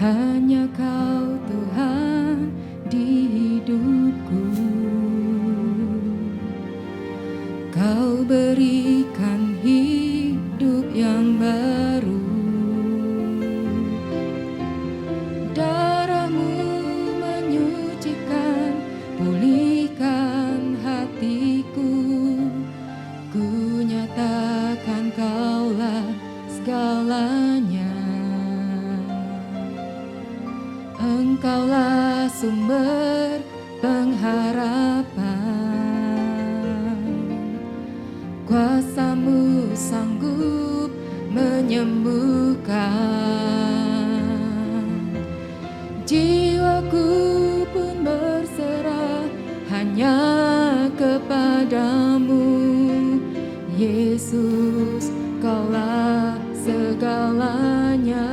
Hanya Kau Tuhan di hidupku. Kau berikan hidup yang baru. Darah-Mu menyucikan, pulihkan hatiku. Ku nyatakan Kaulah segalanya. Engkaulah sumber pengharapan. Kuasa-Mu sanggup menyembuhkan. Jiwaku pun berserah hanya kepadamu. Yesus, Kaulah segalanya.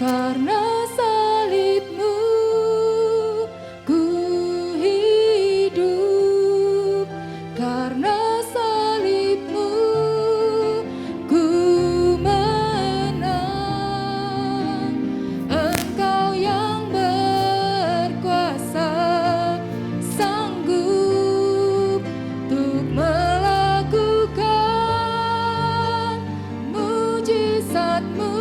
Karena salib-Mu ku hidup. Karena salib-Mu ku menang. Engkau yang berkuasa, sanggup untuk melakukan mujizat-Mu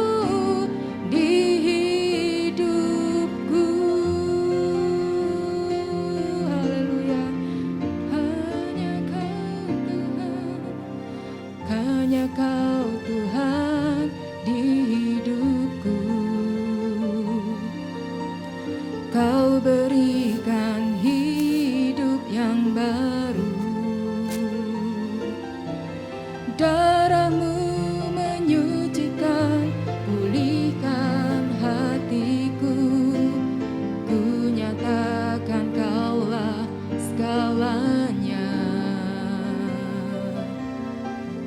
di hidupku. Haleluya. Hanya Kau Tuhan di hidupku. Kau berikan hidup yang baru. Darah-Mu menyucikan, pulihkan hatiku. Ku nyatakan Kaulah segalanya.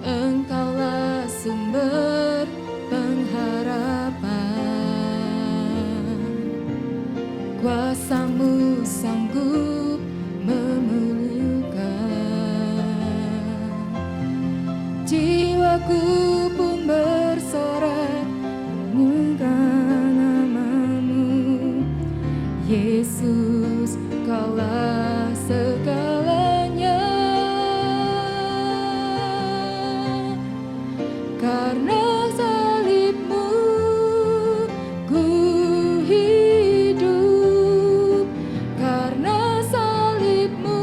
Engkaulah sumber pengharapan. Kuasa-Mu sanggup memulihkan. Jiwaku pun bersorak mengumumkan nama-Mu. Yesus, Kaulah segalanya. Karena salib-Mu ku hidup. Karena salib-Mu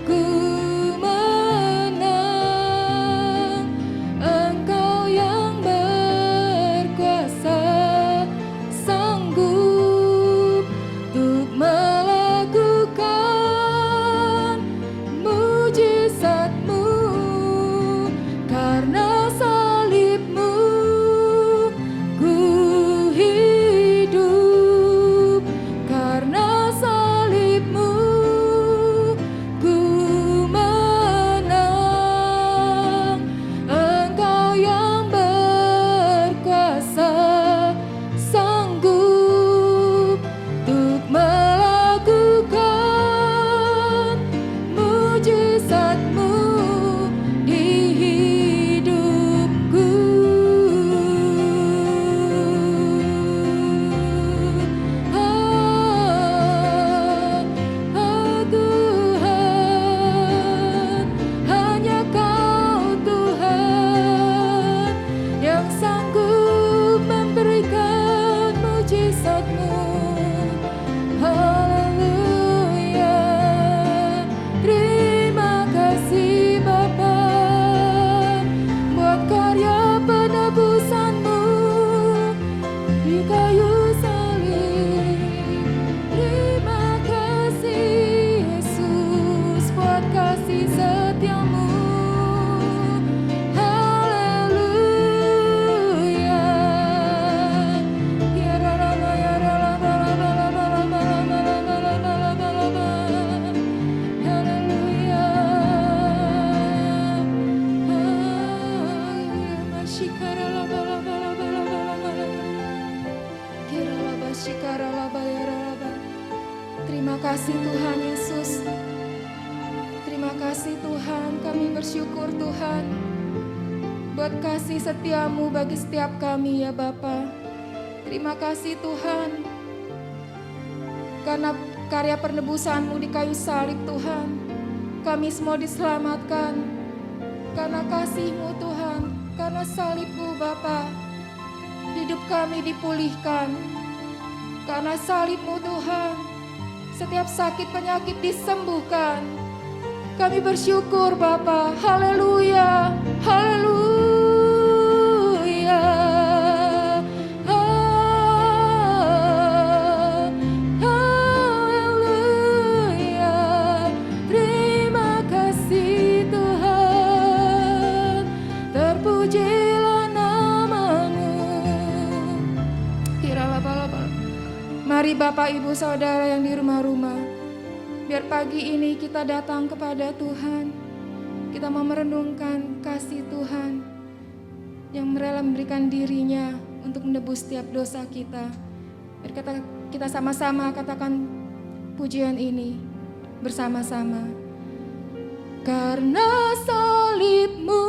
ku menang. Engkau yang berkuasa, sanggup untuk melakukan mujizat-Mu. Karena salib-Mu ku hidup. Karena salib-Mu ku menang. Engkau yang berkuasa, sanggup untuk melakukan mujizat-Mu di hidupku. Tuhan, hanya Kau Tuhan yang sanggup memberikan mujizat-Mu. Haleluya. Terima kasih Bapa buat karya penebusan-Mu di kayu salib. Terima kasih Yesus buat kasih setia-Mu. Haleluya. Ya Rama, ya Rama, haleluya. Terima kasih Tuhan Yesus. Terima kasih Tuhan, kami bersyukur Tuhan. buat kasih setiamu bagi setiap kami ya Bapa. Terima kasih Tuhan, karena karya penebusanmu di kayu salib Tuhan, kami semua diselamatkan. Karena kasih-Mu Tuhan, karena salib-Mu Bapa, hidup kami dipulihkan. Karena salib-Mu Tuhan, setiap sakit penyakit disembuhkan. Kami bersyukur Bapa, haleluya, haleluya, haleluya. Terima kasih Tuhan, terpujilah nama-Mu. Mari Bapak Ibu Saudara yang di rumah-rumah, biar pagi ini kita datang kepada Tuhan. Kita mau merenungkan kasih Tuhan yang rela memberikan dirinya untuk menebus setiap dosa kita. Biar kita sama-sama katakan pujian ini bersama-sama. Karena salib-Mu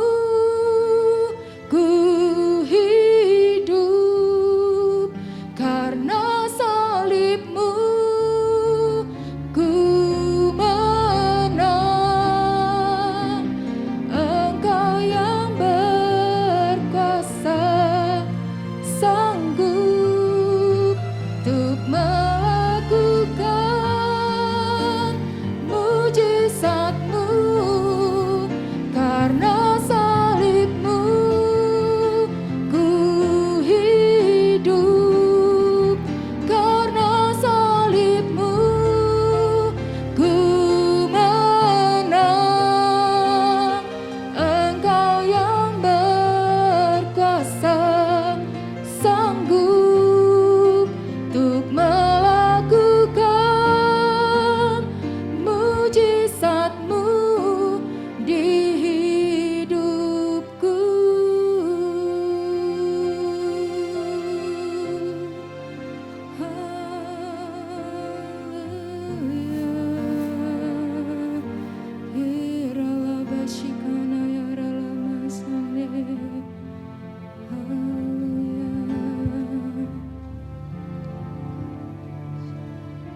ku hidup, karena salib-Mu ku menang. Engkau yang berkuasa, sanggup untuk melakukan mujizat-Mu. Karena salib-Mu ku hidup, karena salib-Mu ku menang. Engkau yang berkuasa, sanggup untuk melakukan mujizat-Mu di hidupku.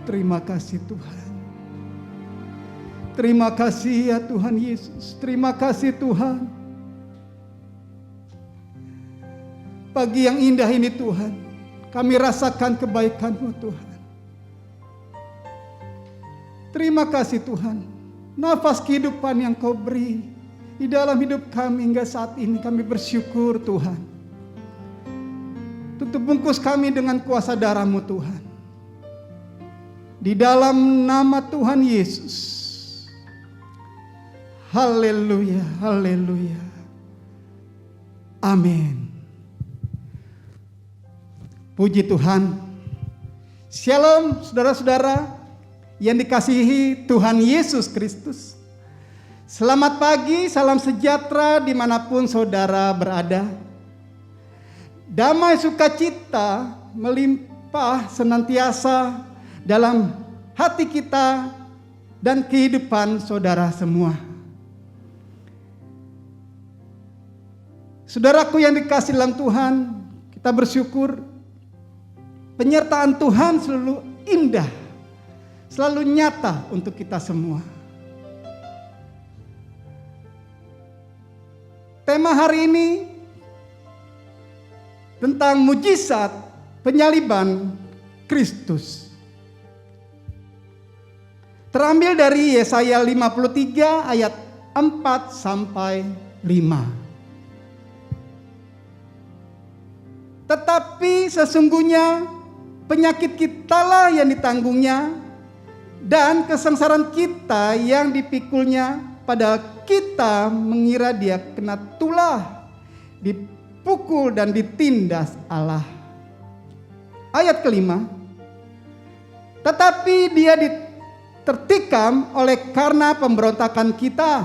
Terima kasih Tuhan. Terima kasih ya Tuhan Yesus. Terima kasih Tuhan. Pagi yang indah ini Tuhan, kami rasakan kebaikan-Mu Tuhan. Terima kasih Tuhan. Nafas kehidupan yang Kau beri di dalam hidup kami hingga saat ini, kami bersyukur Tuhan. Tutup bungkus kami dengan kuasa darah-Mu Tuhan. Di dalam nama Tuhan Yesus. Haleluya, haleluya. Amin. Puji Tuhan. Shalom saudara-saudara yang dikasihi Tuhan Yesus Kristus. Selamat pagi, salam sejahtera dimanapun saudara berada. Damai sukacita melimpah senantiasa dalam hati kita dan kehidupan saudara semua. Saudaraku yang dikasihi dalam Tuhan, kita bersyukur penyertaan Tuhan selalu indah, selalu nyata untuk kita semua. Tema hari ini tentang mujizat penyaliban Kristus. Terambil dari Yesaya 53 ayat 4 sampai 5. Tetapi sesungguhnya penyakit kitalah yang ditanggungnya dan kesengsaraan kita yang dipikulnya, padahal kita mengira dia kena tulah, dipukul dan ditindas Allah. Ayat kelima. Tetapi dia tertikam oleh karena pemberontakan kita.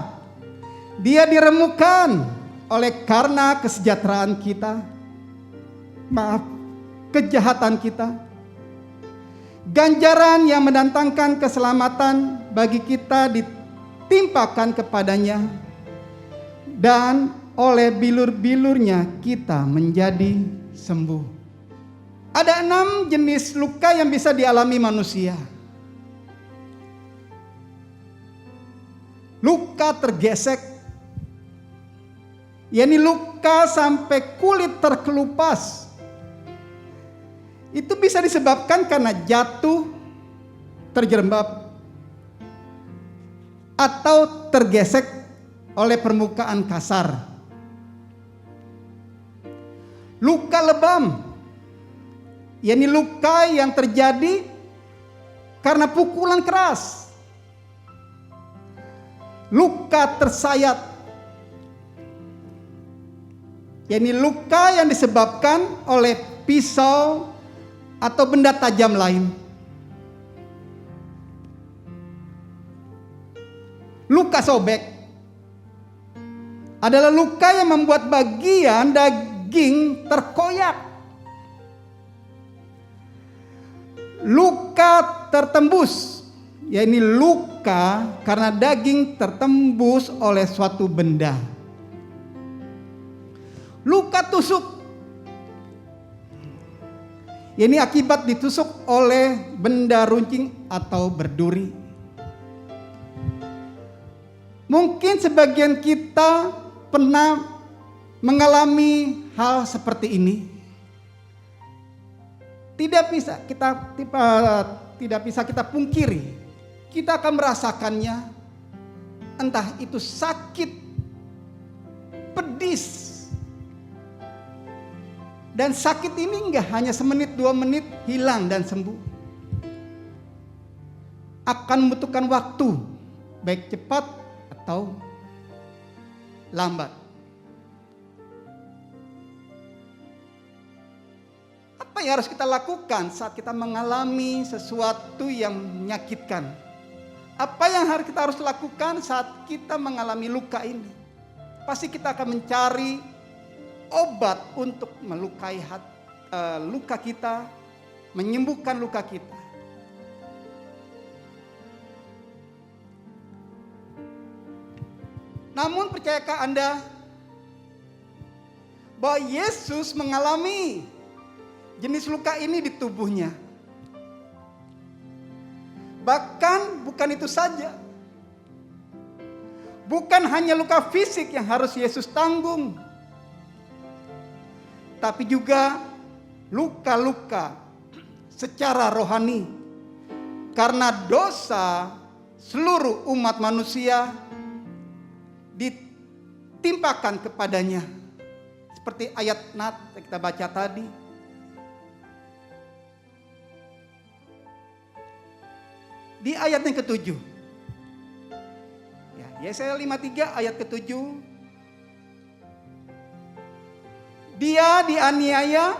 Dia diremukan oleh karena kesejahteraan kita. Kejahatan kita. Ganjaran yang mendatangkan keselamatan bagi kita ditimpakan kepadanya. Dan oleh bilur-bilurnya kita menjadi sembuh. Ada 6 jenis luka yang bisa dialami manusia. Luka tergesek, yakni luka sampai kulit terkelupas. Itu bisa disebabkan karena jatuh, terjerembab, atau tergesek oleh permukaan kasar. Luka lebam, yakni luka yang terjadi karena pukulan keras. Luka tersayat, yakni luka yang disebabkan oleh pisau atau benda tajam lain. Luka sobek adalah luka yang membuat bagian daging terkoyak. Luka tertembus, yakni luka karena daging tertembus oleh suatu benda. Luka tusuk, yakni akibat ditusuk oleh benda runcing atau berduri. Mungkin sebagian kita pernah mengalami hal seperti ini. Tidak bisa kita pungkiri, kita akan merasakannya. Entah itu sakit, pedis, dan sakit ini enggak hanya semenit 2 menit hilang dan sembuh. Akan membutuhkan waktu, baik cepat atau lambat. Apa yang harus kita lakukan saat kita mengalami sesuatu yang menyakitkan? Apa yang kita harus lakukan saat kita mengalami luka ini? Pasti kita akan mencari obat untuk melukai luka kita, menyembuhkan luka kita. Namun percayakah Anda bahwa Yesus mengalami jenis luka ini di tubuhnya? Bahkan bukan itu saja. Bukan hanya luka fisik yang harus Yesus tanggung, tapi juga luka-luka secara rohani. Karena dosa seluruh umat manusia ditimpakan kepadanya. Seperti ayat Nat yang kita baca tadi. Di ayat yang ke-7. Ya, Yesaya 53 ayat ke-7. Dia dianiaya,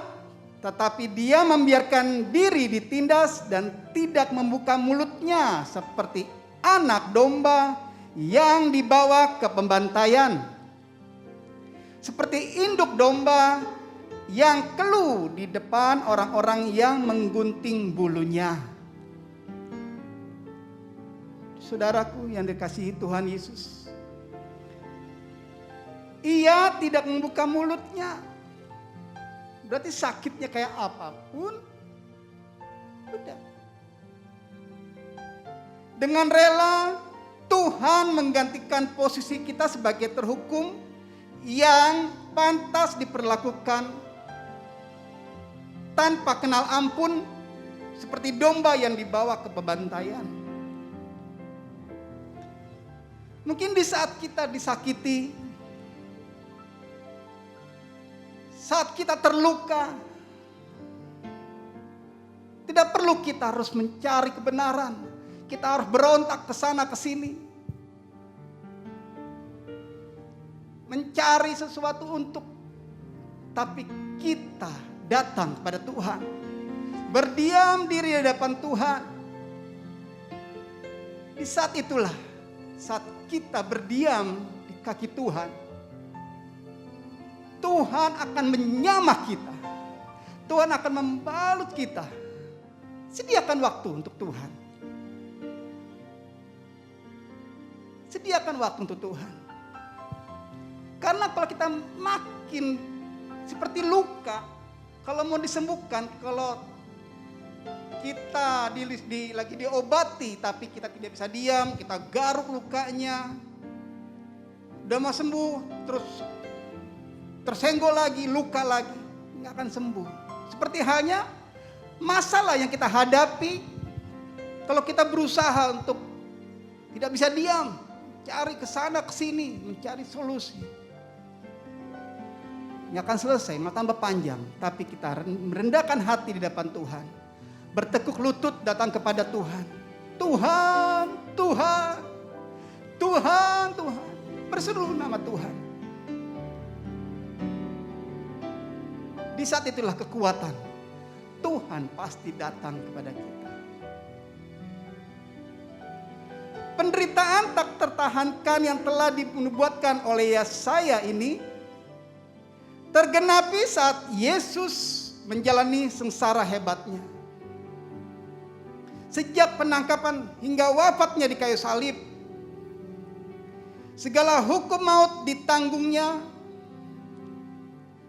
tetapi dia membiarkan diri ditindas dan tidak membuka mulutnya seperti anak domba yang dibawa ke pembantaian. Seperti induk domba yang keluh di depan orang-orang yang menggunting bulunya. Saudaraku yang dikasihi Tuhan Yesus, Ia tidak membuka mulutnya. Berarti sakitnya kayak apapun, udah. Dengan rela Tuhan menggantikan posisi kita sebagai terhukum yang pantas diperlakukan tanpa kenal ampun, seperti domba yang dibawa ke pembantaian. Mungkin di saat kita disakiti, saat kita terluka, tidak perlu kita harus mencari kebenaran. Kita harus berontak ke sana ke sini, mencari sesuatu untuk, tapi kita datang kepada Tuhan, berdiam diri di hadapan Tuhan. Di saat itulah, saat kita berdiam di kaki Tuhan, Tuhan akan menyamah kita. Tuhan akan membalut kita. Sediakan waktu untuk Tuhan. Sediakan waktu untuk Tuhan. Karena kalau kita makin seperti luka, kalau mau disembuhkan, kalau kita lagi diobati tapi kita tidak bisa diam, kita garuk lukanya, udah mau sembuh terus tersenggol lagi, luka lagi, nggak akan sembuh. Seperti halnya masalah yang kita hadapi, kalau kita berusaha untuk tidak bisa diam, cari ke sana ke sini, mencari solusi, nggak akan selesai, malah tambah panjang. Tapi kita merendahkan hati di depan Tuhan, bertekuk lutut datang kepada Tuhan. Tuhan, Tuhan, Tuhan, Tuhan, berseru nama Tuhan. Di saat itulah kekuatan Tuhan pasti datang kepada kita. Penderitaan tak tertahankan yang telah dinubuatkan oleh Yesaya ini tergenapi saat Yesus menjalani sengsara hebatnya. Sejak penangkapan hingga wafatnya di kayu salib, segala hukum maut ditanggungnya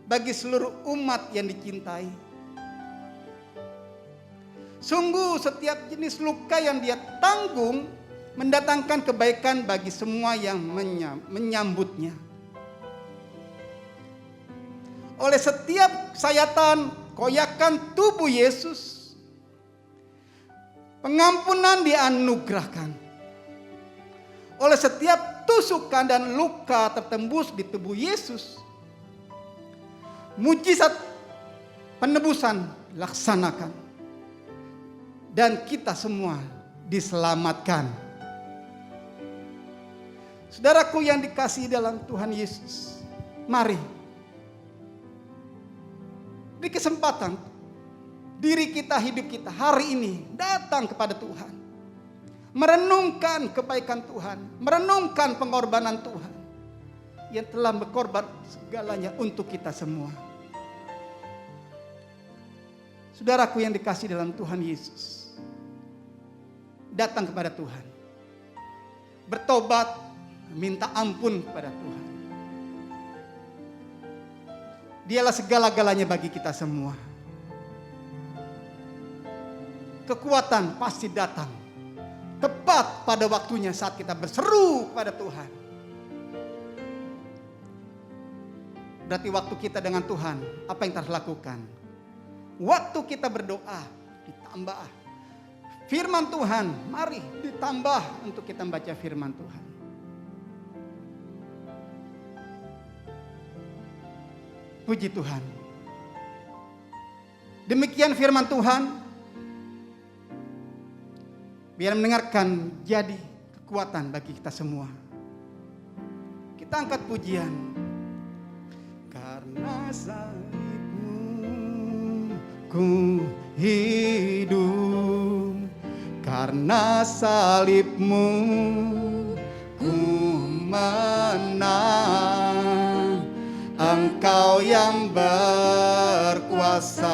bagi seluruh umat yang dicintai. Sungguh setiap jenis luka yang dia tanggung mendatangkan kebaikan bagi semua yang menyambutnya. Oleh setiap sayatan, koyakan tubuh Yesus, pengampunan dianugerahkan. Oleh setiap tusukan dan luka tertembus di tubuh Yesus, mujizat penebusan laksanakan. Dan kita semua diselamatkan. Saudaraku yang dikasihi dalam Tuhan Yesus, mari di kesempatan diri kita, hidup kita hari ini datang kepada Tuhan, merenungkan kebaikan Tuhan, merenungkan pengorbanan Tuhan yang telah berkorban segalanya untuk kita semua. Saudaraku yang dikasihi dalam Tuhan Yesus, datang kepada Tuhan, bertobat, minta ampun kepada Tuhan. Dialah segala-galanya bagi kita semua. Kekuatan pasti datang tepat pada waktunya saat kita berseru kepada Tuhan. Berarti waktu kita dengan Tuhan, apa yang kita lakukan? Waktu kita berdoa, ditambah firman Tuhan, mari ditambah untuk kita membaca firman Tuhan. Puji Tuhan. Demikian firman Tuhan. Biar mendengarkan jadi kekuatan bagi kita semua. Kita angkat pujian. Karena salibmu ku hidup, karena salibmu ku menang. Engkau yang berkuasa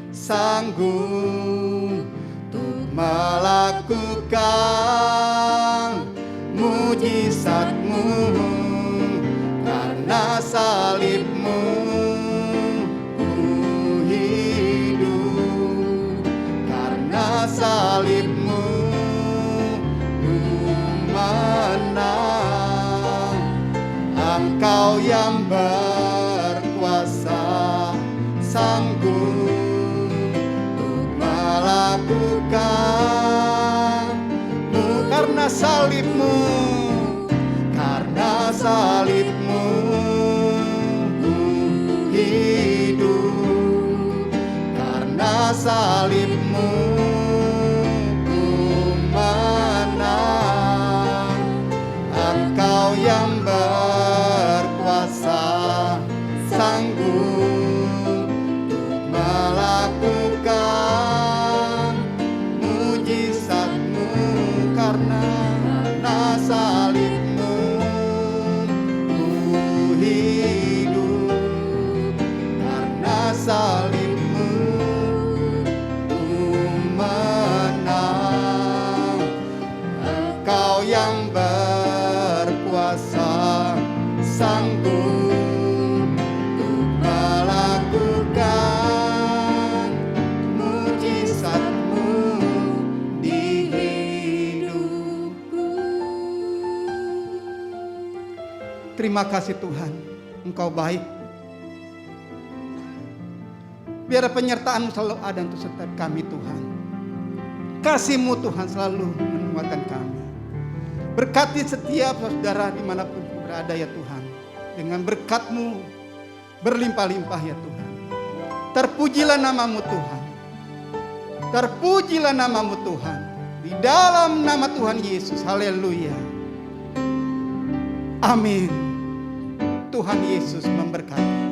sanggup untuk melakukan mujizat-Mu. Karena salib-Mu ku hidup, karena salib-Mu ku menang. Engkau yang berkuasa sanggup untuk melakukan. Karena salib-Mu, karena salib-Mu ku hidup, karena salib-Mu ku menang. Engkau yang berkuasa sanggup untuk melakukan mujizat-Mu. Karena salib-Mu ku hidup, karena salib-Mu ku menang. Engkau yang berkuasa sanggup Terima kasih Tuhan, Engkau baik. Biar penyertaan-Mu selalu ada untuk setiap kami Tuhan. Kasih-Mu Tuhan selalu menguatkan kami. Berkati setiap saudara dimanapun berada ya Tuhan. Dengan berkat-Mu berlimpah-limpah ya Tuhan. Terpujilah nama-Mu Tuhan. Terpujilah nama-Mu Tuhan. Di dalam nama Tuhan Yesus. Haleluya. Amin. Tuhan Yesus memberkati.